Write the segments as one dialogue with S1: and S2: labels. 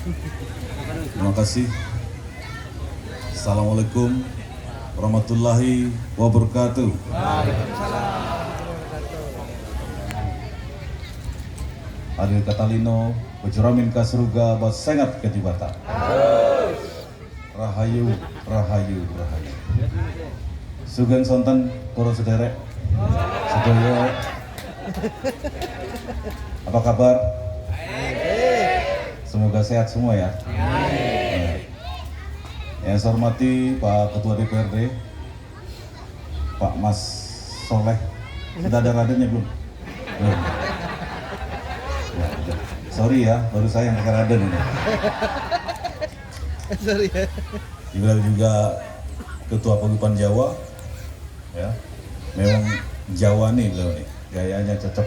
S1: Terima kasih. Assalamualaikum warahmatullahi wabarakatuh. Adil Katalino, Bojuramin Kasruga, Basengat Ketibata. Rahayu, rahayu, rahayu. Sugeng sonten para sederek sedaya. Apa kabar? Semoga sehat semua ya. Yang saya hormati Pak Ketua DPRD, Pak Mas Soleh. Sudah ada radennya belum? Belum. Ya, sorry ya, baru saya yang pakai raden ini.
S2: Sorry ya.
S1: Juga Ketua Paguyuban Jawa, ya. Memang Jawa nih beliau nih, gayanya cocok.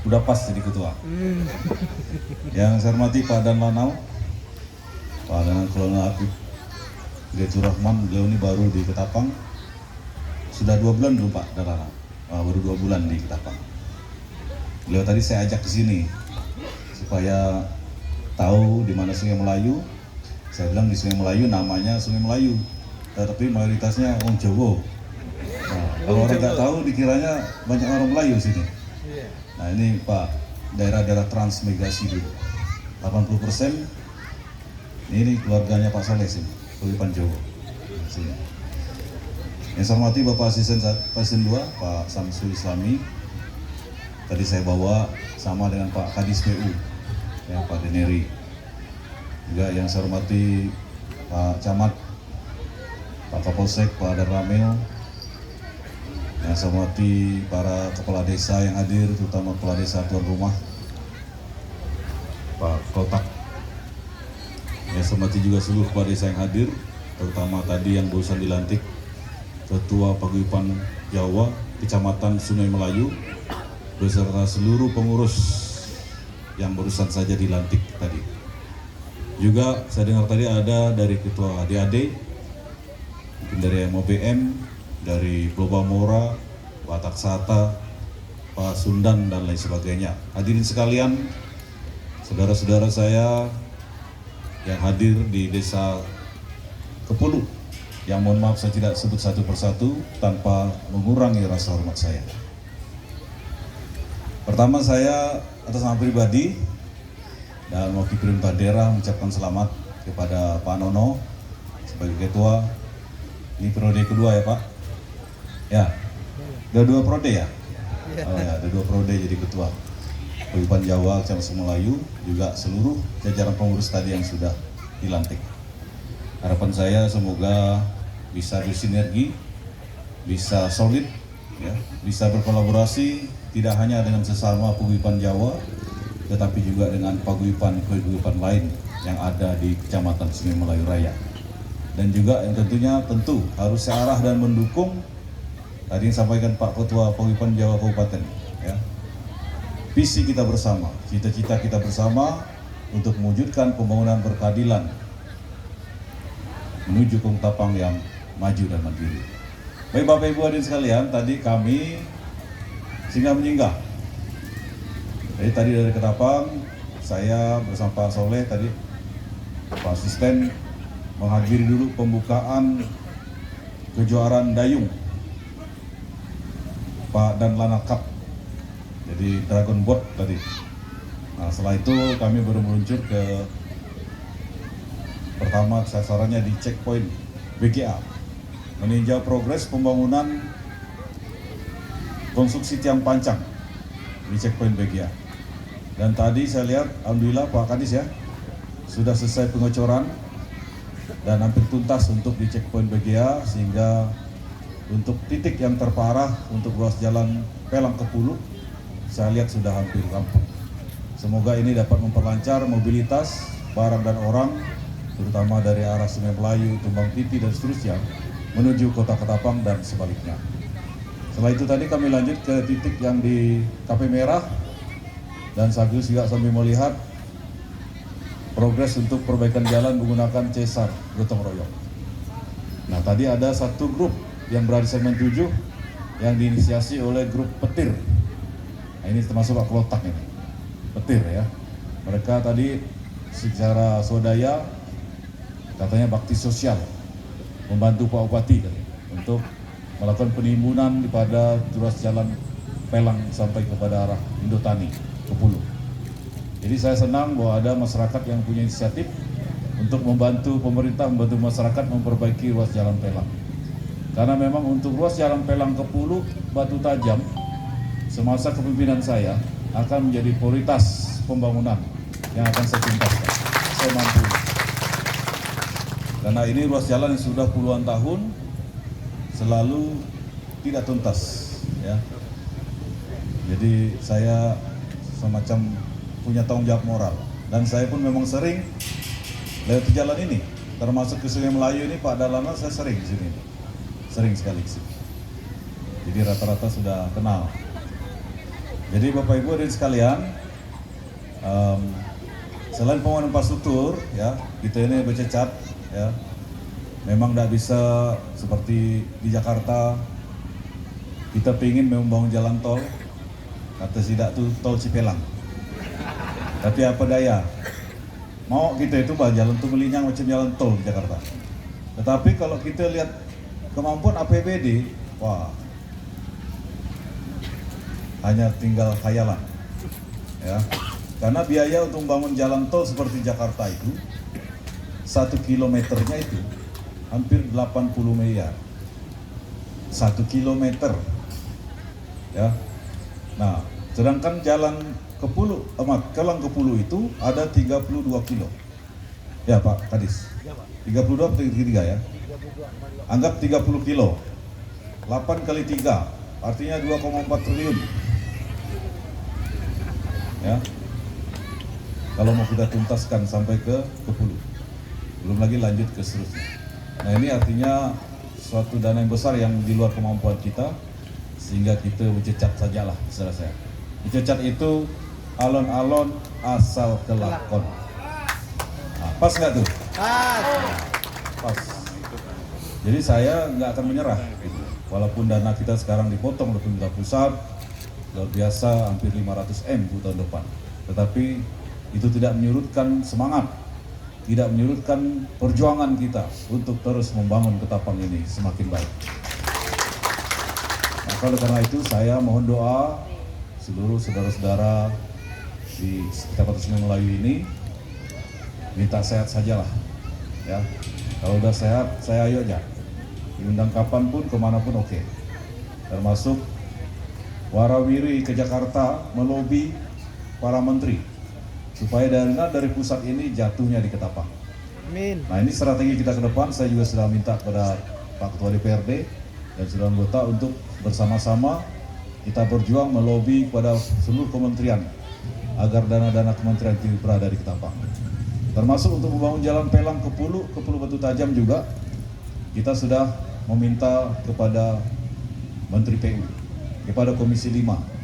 S1: Udah pas jadi ketua. Yang saya hormati Pak Dan Lanau, Pak Dan Kolonel Akib Direktur Rahman, beliau ini baru di Ketapang. Sudah 2 bulan belum Pak Dan Lanau? Baru 2 bulan di Ketapang. Beliau tadi saya ajak ke sini supaya tahu di mana Sungai Melayu. Saya bilang di Sungai Melayu namanya Sungai Melayu, tapi mayoritasnya orang Jawa. Nah, kalau orang nggak tahu dikiranya banyak orang Melayu sini. Nah ini Pak, daerah-daerah transmigrasi dulu 80% ini keluarganya Pak Soleh sini, Paguyuban Jawa sini. Yang saya hormati Bapak Asisten 2 Pak Samsul Islami, tadi saya bawa sama dengan Pak Kadis PU ya, Pak Deneri. Juga yang saya hormati Pak Camat, Pak Kapolsek, Pak Adar Ramil. Yang saya hormati para kepala desa yang hadir, terutama kepala desa tuan rumah, Pak Kotak. Yang saya hormati juga seluruh kepala desa yang hadir, terutama tadi yang barusan dilantik, Ketua Paguyuban Jawa, Kecamatan Sungai Melayu, beserta seluruh pengurus yang barusan saja dilantik tadi. Juga saya dengar tadi ada dari Ketua AD-AD, mungkin dari MOBM, dari Pulau Bamora, Batak Sata, Pak Sundan, dan lain sebagainya. Hadirin sekalian, saudara-saudara saya yang hadir di Desa Kepulu, yang mohon maaf saya tidak sebut satu persatu tanpa mengurangi rasa hormat saya. Pertama saya atas nama pribadi dan wakil perintah daerah mengucapkan selamat kepada Pak Nono sebagai ketua. Ini periode kedua ya Pak? Ya, udah 2 periode ya? Oh ya, ada 2 periode jadi ketua Paguyuban Jawa, Kecamatan Melayu, juga seluruh jajaran pengurus tadi yang sudah dilantik. Harapan saya semoga bisa bersinergi, bisa solid, ya, bisa berkolaborasi tidak hanya dengan sesama Paguyuban Jawa, tetapi juga dengan paguyuban lain yang ada di Kecamatan Sungai Melayu Raya. Dan juga yang tentunya harus searah dan mendukung tadi yang disampaikan Pak Ketua Paguyuban Jawa Kabupaten, ya. Visi kita bersama, cita-cita kita bersama untuk mewujudkan pembangunan berkeadilan menuju ke Ketapang yang maju dan mandiri. Baik Bapak Ibu hadirin sekalian, tadi kami singgah menyinggah. Jadi tadi dari Ketapang, saya bersama Pak Soleh tadi, Pak Asisten menghadiri dulu pembukaan kejuaraan dayung Pak Dan Lana Cup, jadi Dragon Boat tadi. Nah setelah itu kami baru meluncur ke pertama sasarannya di checkpoint BGA, meninjau progres pembangunan konstruksi tiang pancang di checkpoint BGA. Dan tadi saya lihat, alhamdulillah Pak Kadis ya, sudah selesai pengecoran dan hampir tuntas untuk di checkpoint BGA, sehingga untuk titik yang terparah untuk ruas jalan Pelang Kepulu, saya lihat sudah hampir rampung. Semoga ini dapat memperlancar mobilitas barang dan orang, terutama dari arah Sungai Melayu, Tumbang Titi, dan seterusnya, menuju Kota Ketapang dan sebaliknya. Setelah itu tadi kami lanjut ke titik yang di KP Merah, dan sekaligus juga sambil melihat progres untuk perbaikan jalan menggunakan cesar gotong royong. Nah tadi ada satu grup yang berada di segmen 7 yang diinisiasi oleh grup petir. Nah, ini termasuk Pak Klotak ini, petir ya. Mereka tadi secara swadaya, katanya bakti sosial, membantu Pak Bupati untuk melakukan penimbunan pada ruas jalan Pelang sampai kepada arah Indotani, Kepulu. Jadi saya senang bahwa ada masyarakat yang punya inisiatif untuk membantu pemerintah, membantu masyarakat memperbaiki ruas jalan Pelang. Karena memang untuk ruas jalan Pelang Kepulu, Batu Tajam, semasa kepemimpinan saya akan menjadi prioritas pembangunan yang akan saya tuntaskan semampu. Karena ini ruas jalan yang sudah puluhan tahun selalu tidak tuntas, ya. Jadi saya semacam punya tanggung jawab moral, dan saya pun memang sering lewat jalan ini, termasuk ke Sungai Melayu ini, Pak Dalana saya sering di sini, sering sekali ke sini. Jadi rata-rata sudah kenal. Jadi Bapak Ibu hadirin sekalian, selain pembangunan infrastruktur, ya, kita ini bercecat, ya, memang tidak bisa seperti di Jakarta. Kita ingin membangun jalan tol, kata tidak tuh tol Cipelang. Tapi apa daya, mau kita itu jalan tuh melinyang macam jalan tol di Jakarta. Tetapi kalau kita lihat kemampuan APBD, wah, hanya tinggal khayalan, ya. Karena biaya untuk membangun jalan tol seperti Jakarta itu 1 kilometernya itu hampir 80 miliar 1 kilometer, ya. Nah, sedangkan jalan Kelang Kepulu itu ada 32 kilo. Ya Pak Kadis, 32 atau 33 ya? Anggap 30 kilo, 8 kali 3, artinya 2,4 triliun. Ya, kalau mau kita tuntaskan sampai ke Kepulu, belum lagi lanjut ke seterusnya. Nah, ini artinya suatu dana yang besar yang di luar kemampuan kita, sehingga kita mencecat sajalah, saudara saya. Mencecat itu alon-alon asal kelakon. Nah, pas nggak tuh? Pas. Jadi saya nggak akan menyerah, gitu. Walaupun dana kita sekarang dipotong oleh pemerintah pusat, luar biasa, hampir 500 M tahun depan. Tetapi itu tidak menyurutkan semangat, tidak menyurutkan perjuangan kita untuk terus membangun Ketapang ini semakin baik. Nah, oleh karena itu saya mohon doa seluruh saudara-saudara di sekitar Sungai Melayu ini, minta sehat sajalah, ya. Kalau udah sehat, saya ayo aja. Diundang kapanpun, kemanapun oke. Termasuk warawiri ke Jakarta melobi para menteri supaya dana dari pusat ini jatuhnya di Ketapang. Amin. Nah, ini strategi kita ke depan. Saya juga sudah minta kepada Pak Ketua DPRD dan seluruh anggota untuk bersama-sama kita berjuang melobi kepada seluruh kementerian agar dana-dana kementerian itu berada di Ketapang. Termasuk untuk membangun jalan Pelang Kepulu Batu Tajam juga kita sudah meminta kepada Menteri PU, kepada Komisi 5.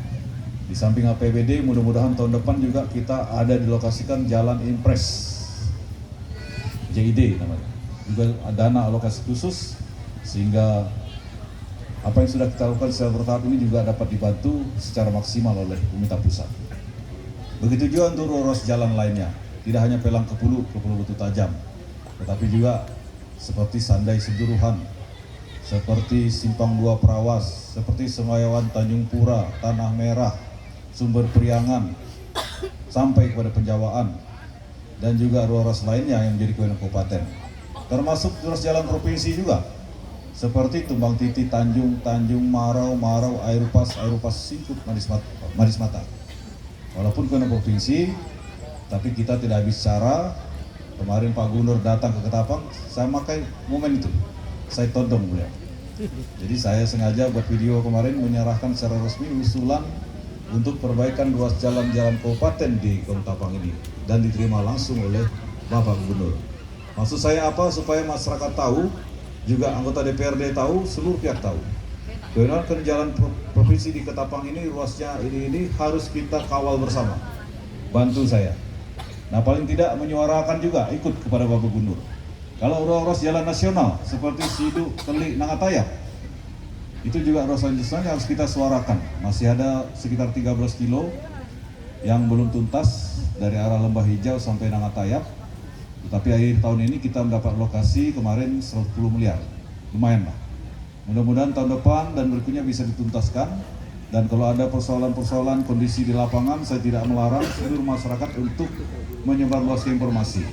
S1: Di samping APBD, mudah-mudahan tahun depan juga kita ada dilokasikan jalan impres JID namanya, juga dana alokasi khusus, sehingga apa yang sudah kita lakukan secara bertahap ini juga dapat dibantu secara maksimal oleh pemerintah pusat. Begitu juga untuk ruas jalan lainnya, tidak hanya Pelang Kepulu Batu Tajam, tetapi juga seperti Sandai Sejuruhan, seperti Simpang 2 Prawas, seperti Semayawan Tanjung Pura, Tanah Merah, Sumber Priangan, sampai kepada Penjawaan, dan juga ruas lainnya yang menjadi kewenangan kabupaten. Termasuk ruas jalan provinsi juga, seperti Tumbang Titi, Tanjung, Marau, Airupas, Singkup, Manis Mata. Walaupun kewenangan provinsi, tapi kita tidak habis cara. Kemarin Pak Gubernur datang ke Ketapang, saya pakai momen itu, saya todong beliau. Jadi saya sengaja buat video kemarin menyerahkan secara resmi usulan untuk perbaikan ruas jalan-jalan kabupaten di Ketapang ini, dan diterima langsung oleh Bapak Gubernur. Maksud saya apa? Supaya masyarakat tahu, juga anggota DPRD tahu, seluruh pihak tahu. Kewenangan jalan provinsi di Ketapang ini, ruasnya ini harus kita kawal bersama. Bantu saya. Nah, paling tidak menyuarakan juga ikut kepada Bapak Gubernur. Kalau ruas jalan nasional seperti Siduk, Telik, Nangatayap, itu juga ruas nasional harus kita suarakan. Masih ada sekitar 13 kilo yang belum tuntas dari arah Lembah Hijau sampai Nangatayap. Tetapi akhir tahun ini kita mendapat lokasi kemarin 110 miliar, lumayan lah. Mudah-mudahan tahun depan dan berikutnya bisa dituntaskan. Dan kalau ada persoalan-persoalan kondisi di lapangan, saya tidak melarang seluruh masyarakat untuk menyebarluaskan informasi.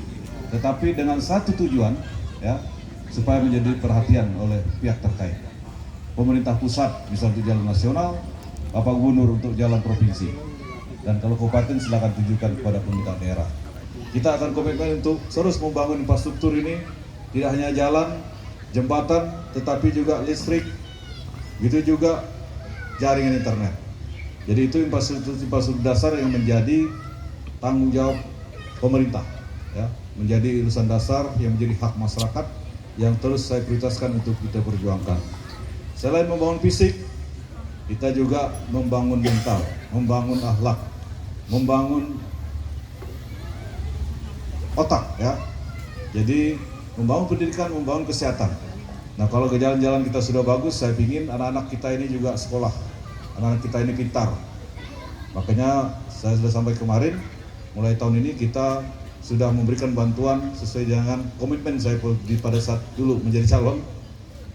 S1: Tetapi dengan satu tujuan, ya, supaya menjadi perhatian oleh pihak terkait. Pemerintah pusat bisa untuk jalan nasional, Bapak Gubernur untuk jalan provinsi. Dan kalau kabupaten silakan tujukan kepada pemerintah daerah. Kita akan komitmen untuk terus membangun infrastruktur ini, tidak hanya jalan, jembatan, tetapi juga listrik, gitu juga jaringan internet. Jadi itu infrastruktur dasar yang menjadi tanggung jawab pemerintah, ya, menjadi urusan dasar yang menjadi hak masyarakat yang terus saya prioritaskan untuk kita perjuangkan. Selain membangun fisik, kita juga membangun mental, membangun akhlak, membangun otak, ya. Jadi membangun pendidikan, membangun kesehatan. Nah, kalau ke jalan-jalan kita sudah bagus, saya ingin anak-anak kita ini juga sekolah, anak-anak kita ini pintar. Makanya saya sudah sampai kemarin, mulai tahun ini kita sudah memberikan bantuan sesuai dengan komitmen saya pada saat dulu menjadi calon,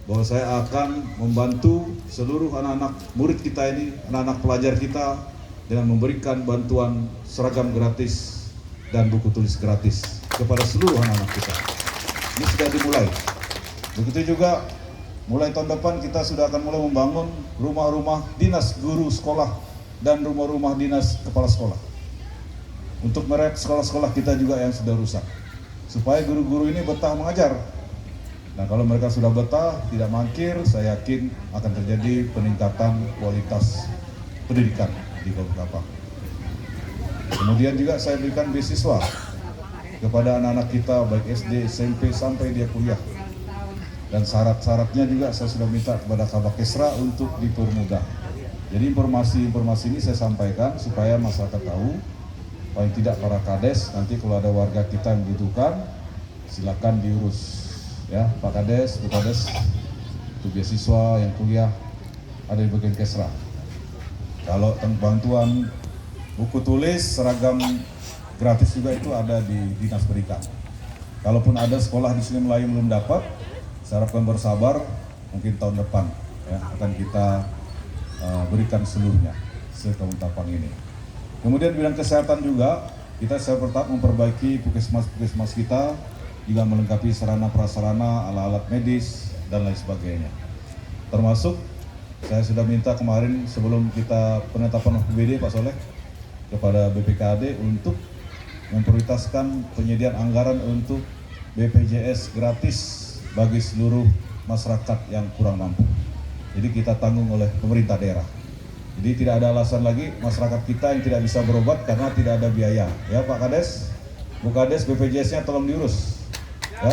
S1: bahwa saya akan membantu seluruh anak-anak murid kita ini, anak-anak pelajar kita dengan memberikan bantuan seragam gratis dan buku tulis gratis kepada seluruh anak-anak kita. Ini sudah dimulai. Begitu juga mulai tahun depan kita sudah akan mulai membangun rumah-rumah dinas guru sekolah dan rumah-rumah dinas kepala sekolah untuk merek sekolah-sekolah kita juga yang sudah rusak, supaya guru-guru ini betah mengajar. Nah, kalau mereka sudah betah, tidak mangkir, saya yakin akan terjadi peningkatan kualitas pendidikan di Kabupaten Tapang. Kemudian juga saya berikan beasiswa kepada anak-anak kita baik SD, SMP sampai dia kuliah. Dan syarat-syaratnya juga saya sudah minta kepada Kabak Kesra untuk dipermudah. Jadi informasi-informasi ini saya sampaikan supaya masyarakat tahu, paling tidak para kades nanti kalau ada warga kita yang membutuhkan, silakan diurus. Ya, Pak Kades, Bu Kades, untuk beasiswa yang kuliah ada di bagian Kesra. Kalau bantuan buku tulis, seragam gratis juga itu ada di Dinas Pendidikan. Kalaupun ada sekolah di sini Melayu belum dapat, saya harapkan bersabar, mungkin tahun depan ya, akan kita berikan seluruhnya se-Kabupaten Tapang ini. Kemudian bidang kesehatan juga, kita tetap memperbaiki puskesmas kita, juga melengkapi sarana prasarana, alat-alat medis, dan lain sebagainya. Termasuk, saya sudah minta kemarin sebelum kita penetapan APBD Pak Soleh, kepada BPKAD untuk memprioritaskan penyediaan anggaran untuk BPJS gratis bagi seluruh masyarakat yang kurang mampu. Jadi kita tanggung oleh pemerintah daerah. Jadi tidak ada alasan lagi masyarakat kita yang tidak bisa berobat karena tidak ada biaya. Ya Pak Kades, Bu Kades, BPJS-nya tolong diurus. Ya.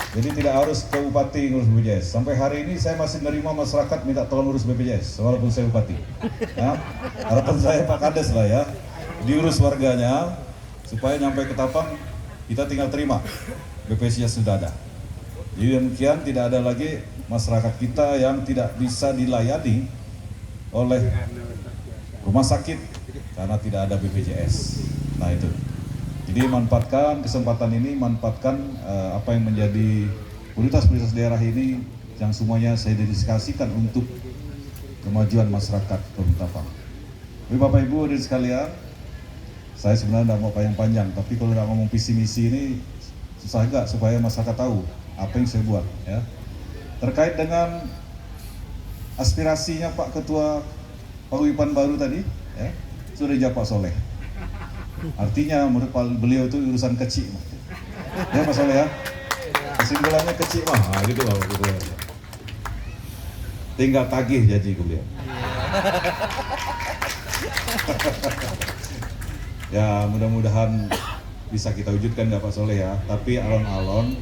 S1: Jadi tidak harus ke bupati ngurus BPJS. Sampai hari ini saya masih menerima masyarakat minta tolong urus BPJS, walaupun saya bupati. Ya. Harapan saya Pak Kades lah ya, diurus warganya supaya nyampe ke Tapang kita tinggal terima BPJS sudah ada. Jadi demikian, tidak ada lagi masyarakat kita yang tidak bisa dilayani oleh rumah sakit karena tidak ada BPJS. Nah itu. Jadi manfaatkan kesempatan ini, manfaatkan apa yang menjadi prioritas daerah ini yang semuanya saya dedikasikan untuk kemajuan masyarakat Kabupaten Tapang. Jadi Bapak Ibu hadirin sekalian, saya sebenarnya tidak mau panjang-panjang, tapi kalau tidak ngomong visi misi ini susah enggak supaya masyarakat tahu apa yang saya buat. Ya. Terkait dengan aspirasinya Pak Ketua Paguyuban baru tadi, ya, sudah dijawab Pak Soleh. Artinya menurut beliau itu urusan kecil, ya Mas Soleh ya. Kesimpulannya kecil mah, nah, gitu loh. Gitu. Tinggal tagih janji beliau. Ya mudah-mudahan bisa kita wujudkan ya Pak Soleh ya. Tapi alon-alon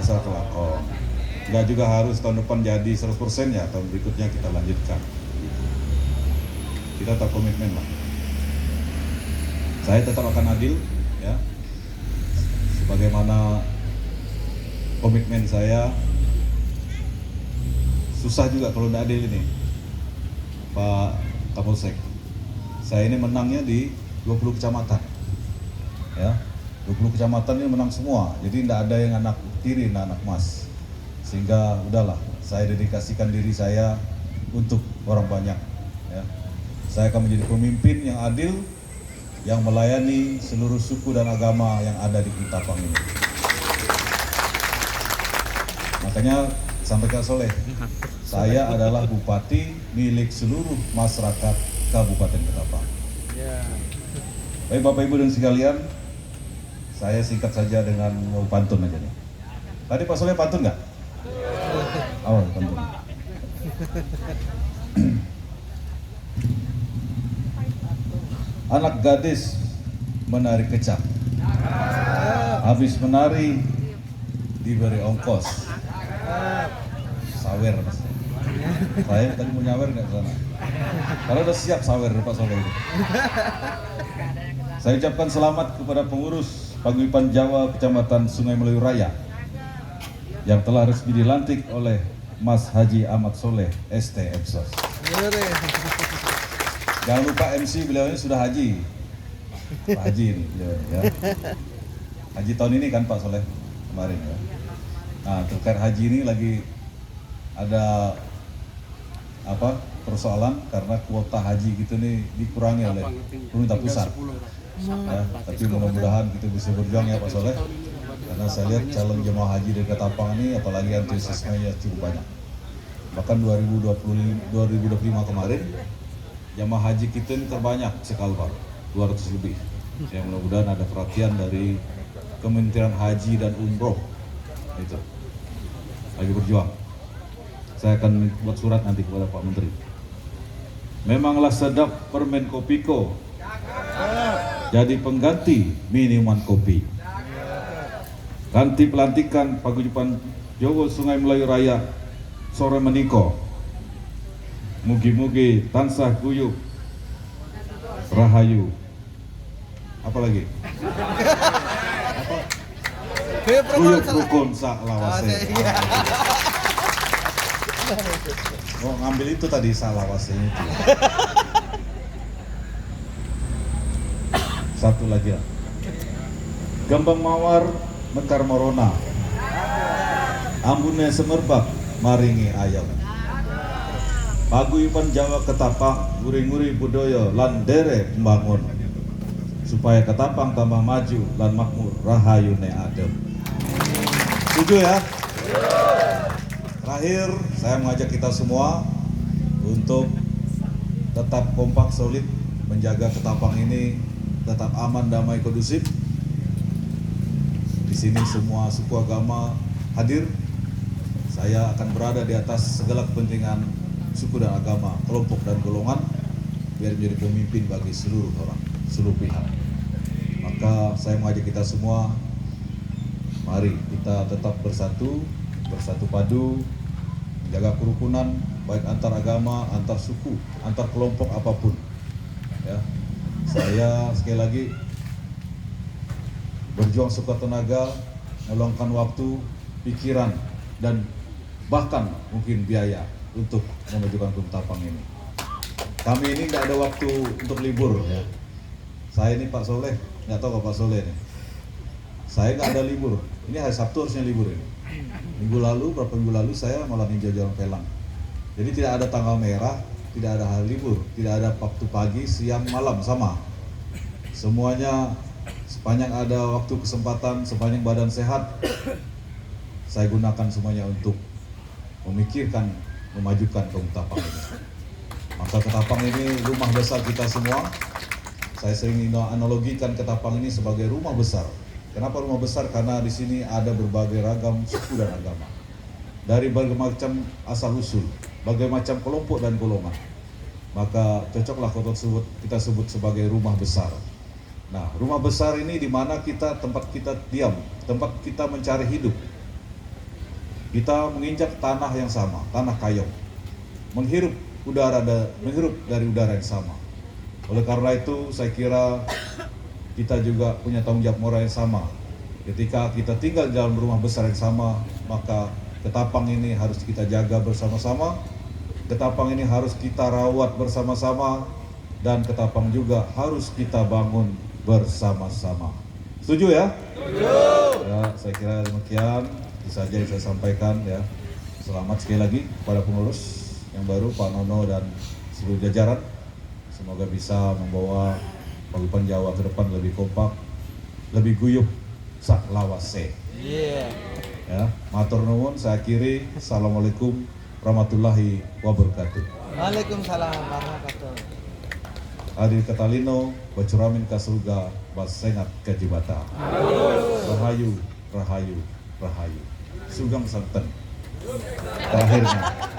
S1: asal kelakon. Nggak juga harus tahun depan jadi 100% ya, tahun berikutnya kita lanjutkan. Kita tetap komitmen lah. Saya tetap akan adil ya. Sebagaimana komitmen saya, susah juga kalau tidak adil ini Pak Kapolsek. Saya ini menangnya di 20 kecamatan. Ya, 20 kecamatan ini menang semua. Jadi tidak ada yang anak tiri, anak mas. Sehingga udahlah, saya dedikasikan diri saya untuk orang banyak. Ya. Saya akan menjadi pemimpin yang adil, yang melayani seluruh suku dan agama yang ada di Ketapang ini. Makanya sampaikan Soleh, saya adalah bupati milik seluruh masyarakat Kabupaten Ketapang. Baik Bapak Ibu dan sekalian, saya singkat saja dengan mau pantun aja nih. Tadi Pak Soleh pantun nggak? Oh, pantun. Anak gadis menari kecak, habis menari diberi ongkos. Sawer mas. Saya tadi mau nyawer nggak ke sana? Kalau udah siap sawer Pak Soleh itu. Saya ucapkan selamat kepada pengurus Paguyuban Jawa Kecamatan Sungai Melayu Raya yang telah resmi dilantik oleh Mas Haji Ahmad Soleh ST Epsos. Jangan lupa MC beliau ini sudah haji. Pak Haji ini beliau ya. Haji tahun ini kan Pak Soleh kemarin ya. Nah, terkait haji ini lagi ada persoalan karena kuota haji gitu nih dikurangi oleh pemerintah pusat. Ya, tapi mudah-mudahan kita bisa berjuang ya Pak Soleh. Karena saya lihat calon jemaah haji dari Ketapang ini apalagi antusiasmenya cukup banyak. Bahkan 2025 kemarin jemaah haji kita ini terbanyak sekali Pak, 200 lebih. Yang mudah-mudahan ada perhatian dari Kementerian Haji dan Umroh. Itu lagi berjuang. Saya akan buat surat nanti kepada Pak Menteri. Memanglah sedap permen kopiko jadi pengganti minuman kopi. Ganti pelantikan Paguyuban Jawa Sungai Melayu Raya sore meniko. Mugi-mugi tansah guyub rahayu. Apa lagi? Guyub rukun sak lawase. Oh, ngambil itu tadi salah lawasenya itu. Satu lagi ya. Gambang mawar mekar morona. Ambune semerbak maringi ayam. Paguyuban Jawa Ketapang nguri-nguri budaya lan dere membangun supaya Ketapang tambah maju lan makmur rahayune adem. Setuju ya? Terakhir saya mengajak kita semua untuk tetap kompak solid menjaga Ketapang ini tetap aman, damai, kondusif. Di sini semua suku agama hadir. Saya akan berada di atas segala kepentingan suku dan agama, kelompok dan golongan, biar menjadi pemimpin bagi seluruh orang, seluruh pihak. Maka saya mengajak kita semua, mari kita tetap bersatu padu, menjaga kerukunan baik antar agama, antar suku, antar kelompok apapun. Ya, saya sekali lagi berjuang sekuat tenaga, meluangkan waktu, pikiran, dan bahkan mungkin biaya untuk memajukan Ketapang ini. Kami ini nggak ada waktu untuk libur ya. Saya ini Pak Soleh, nggak tahu Pak Soleh nih. Saya nggak ada libur. Ini hari Sabtu harusnya libur ini. Beberapa minggu lalu saya malah ninjau jalan Pelang. Jadi tidak ada tanggal merah, tidak ada hari libur, tidak ada waktu pagi, siang, malam sama. Semuanya sepanjang ada waktu kesempatan, sepanjang badan sehat, saya gunakan semuanya untuk memikirkan memajukan Ketapang ini. Maka Ketapang ini rumah besar kita semua. Saya sering analogikan Ketapang ini sebagai rumah besar. Kenapa rumah besar? Karena di sini ada berbagai ragam suku dan agama. Dari berbagai macam asal usul, berbagai macam kelompok dan golongan. Maka cocoklah kota tersebut kita sebut sebagai rumah besar. Nah, rumah besar ini di mana tempat kita diam, tempat kita mencari hidup. Kita menginjak tanah yang sama, tanah kayong, menghirup dari udara yang sama. Oleh karena itu, saya kira kita juga punya tanggung jawab moral yang sama. Ketika kita tinggal di dalam rumah besar yang sama, maka Ketapang ini harus kita jaga bersama-sama. Ketapang ini harus kita rawat bersama-sama.
S2: dan Ketapang juga harus kita bangun bersama-sama. Setuju ya? Setuju. Ya, saya kira demikian saja yang saya sampaikan ya. Selamat sekali lagi kepada pengurus yang baru, Pak Nono dan seluruh jajaran. Semoga bisa membawa Paguyuban Jawa ke depan lebih kompak, lebih guyup, sak lawase. Ya, matur nuwun, saya akhiri. Assalamualaikum warahmatullahi wabarakatuh.
S3: Waalaikumsalam warahmatullahi.
S2: Adir Katalino, Bacuramin ka surga, Basengat ka jibata. Rahayu, rahayu, rahayu. Sugeng santen. Terakhirnya.